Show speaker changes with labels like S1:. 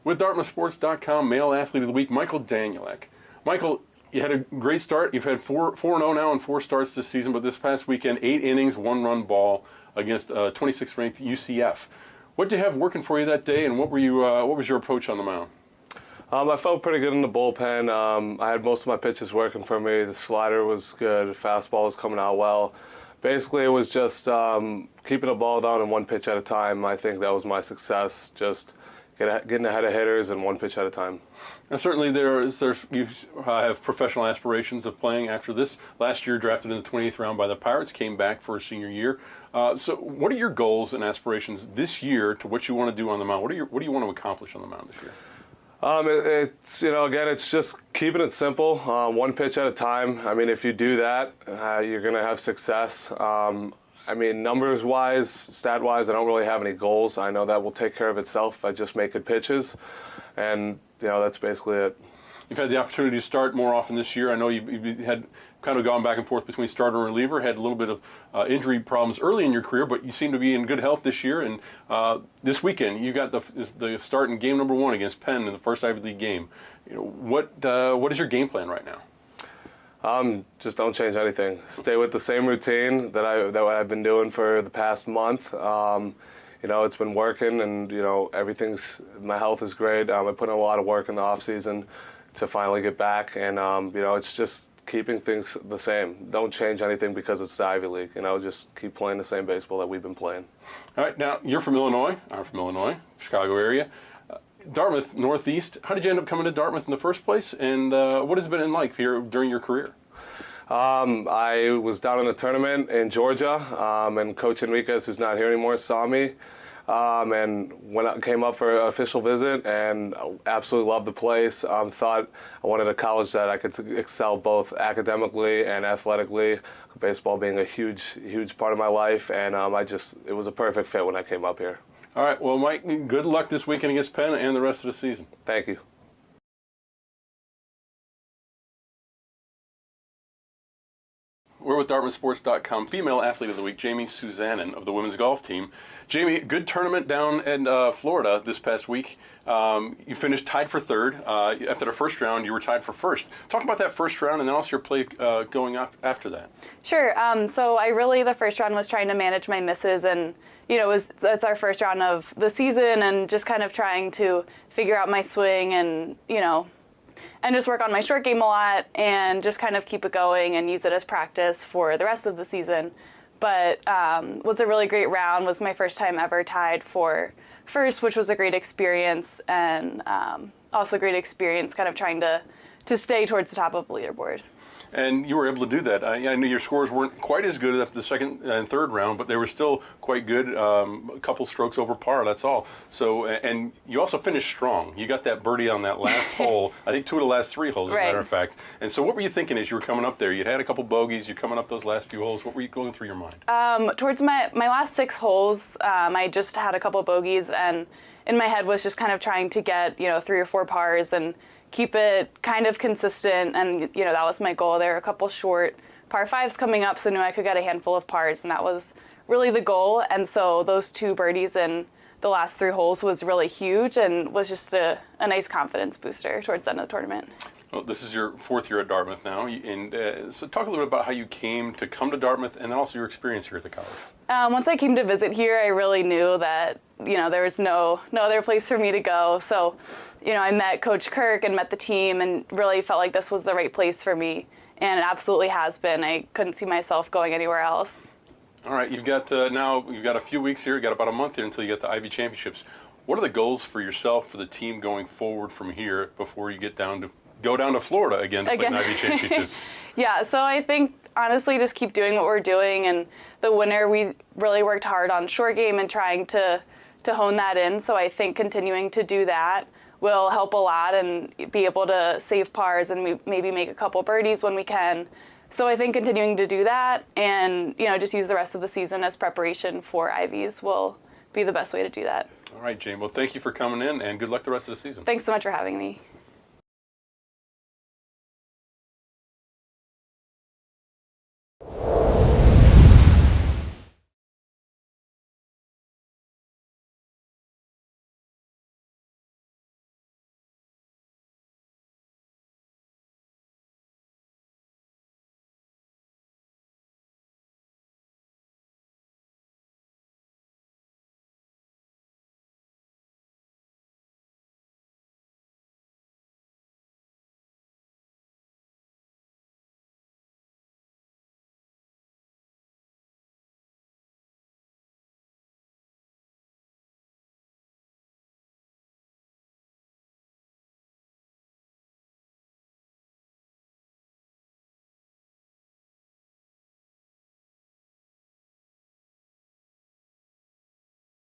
S1: With DartmouthSports.com, Male Athlete of the Week, Michael Danielak. Michael, you had a great start. You've had 4-0 now in 4 starts this season, but this past weekend, 8 innings, 1-run ball against 26th ranked UCF. What did you have working for you that day, and what was your approach on the mound?
S2: I felt pretty good in the bullpen. I had most of my pitches working for me. The slider was good. The fastball was coming out well. Basically, it was just keeping the ball down in one pitch at a time. I think that was my success, just getting ahead of hitters and one pitch at a time.
S1: And certainly you have professional aspirations of playing after this. Last year, drafted in the 28th round by the Pirates, came back for a senior year. So what are your goals and aspirations this year to what you want to do on the mound? What do you want to accomplish on the mound this year?
S2: It's just keeping it simple, one pitch at a time. I mean, if you do that, you're going to have success. Numbers-wise, stat-wise, I don't really have any goals. I know that will take care of itself if I just make good pitches, and that's basically it.
S1: You've had the opportunity to start more often this year. I know you had kind of gone back and forth between starter and reliever, had a little bit of injury problems early in your career, but you seem to be in good health this year. And this weekend, you got the start in game number 1 against Penn in the first Ivy League game. What is your game plan right now?
S2: Just don't change anything. Stay with the same routine that I've been doing for the past month. It's been working, and my health is great. I put in a lot of work in the off season to finally get back, and it's just keeping things the same. Don't change anything because it's the Ivy League. Just keep playing the same baseball that we've been playing. All
S1: right, now you're from Illinois. I'm from Illinois, Chicago area. Dartmouth Northeast. How did you end up coming to Dartmouth in the first place, and what has it been like here during your career?
S2: I was down in a tournament in Georgia, and Coach Enriquez, who's not here anymore, saw me. And when I came up for an official visit, and absolutely loved the place. Thought I wanted a college that I could excel both academically and athletically. Baseball being a huge part of my life, and it was a perfect fit when I came up here.
S1: All right, well, Mike, good luck this weekend against Penn and the rest of the season.
S2: Thank you.
S1: We're with DartmouthSports.com, Female Athlete of the Week, Jamie Susanin of the women's golf team. Jamie, good tournament down in Florida this past week. You finished tied for 3rd. After the first round, you were tied for 1st. Talk about that first round and then also your play going up after that.
S3: Sure. So the first round was trying to manage my misses, and that's our first round of the season, and just kind of trying to figure out my swing and and just work on my short game a lot and just kind of keep it going and use it as practice for the rest of the season. But was a really great round. Was my first time ever tied for 1st, which was a great experience, and also a great experience kind of trying to stay towards the top of the leaderboard.
S1: And you were able to do that. I know your scores weren't quite as good after the 2nd and 3rd round, but they were still quite good. A couple strokes over par, that's all. So, and you also finished strong. You got that birdie on that last hole. I think 2 of the last 3 holes, as a matter of fact. And so, what were you thinking as you were coming up there? You'd had a couple bogeys. You're coming up those last few holes. What were you going through your mind?
S3: Towards my last 6 holes, I just had a couple bogeys, and in my head was just kind of trying to get 3 or 4 pars and keep it kind of consistent, and that was my goal. There were a couple short par 5s coming up, so I knew I could get a handful of pars, and that was really the goal. And so those 2 birdies in the last 3 holes was really huge, and was just a nice confidence booster towards the end of the tournament.
S1: Well, this is your 4th year at Dartmouth now, and so talk a little bit about how you came to come to Dartmouth, and then also your experience here at the college.
S3: Once I came to visit here, I really knew that there was no other place for me to go. So, I met Coach Kirk and met the team, and really felt like this was the right place for me, and it absolutely has been. I couldn't see myself going anywhere else.
S1: All right, you've got a few weeks here. You've got about a month here until you get the Ivy Championships. What are the goals for yourself, for the team going forward from here before you go down to Florida again to play in Ivy Championships?
S3: Yeah, so I think honestly just keep doing what we're doing, and the winter we really worked hard on short game and trying to hone that in. So I think continuing to do that will help a lot, and be able to save pars and maybe make a couple birdies when we can. So I think continuing to do that, and just use the rest of the season as preparation for Ivies will be the best way to do that.
S1: All right, Jane. Well, thank you for coming in, and good luck the rest of the season.
S3: Thanks so much for having me.